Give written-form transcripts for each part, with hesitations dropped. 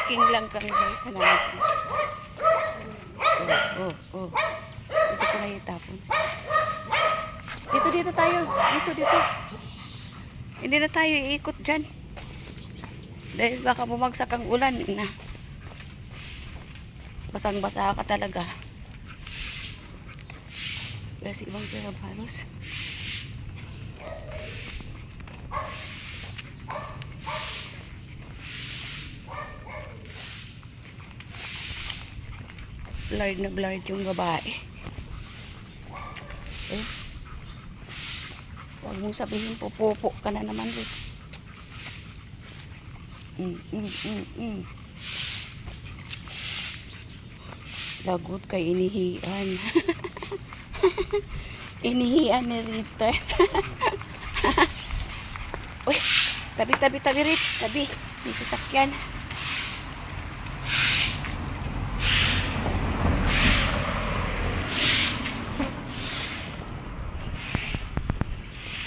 Parking lang kami guys sa namin. Oh. Dito ko na itapon. Dito tayo. Dito. Hindi na tayo iikot dyan. Dahil baka bumagsak ang ulan na. Basang-basa ka talaga. Kasi ibang karabalos. Blurred na blurred yung babae. Huwag mong sabihin pupupo ka na naman rin. Lagot kay inihian. Inihian ni Rita. Uy, tabi Rich, tabi. May sasakyan.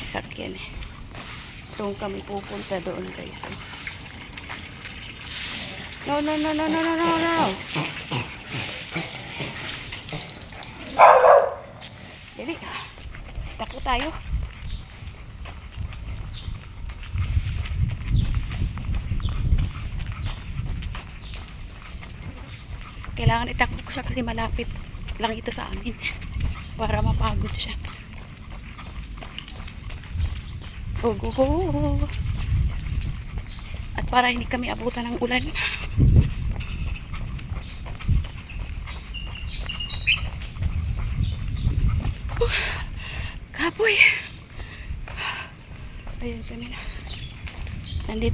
Sasakyan eh. Doon kami pupunta doon guys. No. Jadi, takbo tayo. Kailangan itakbo ko siya kasi malapit lang ito sa amin para mapagod siya. Go. At para hindi kami abutan ng ulan. Kapoy. Ayan kami na. Nandito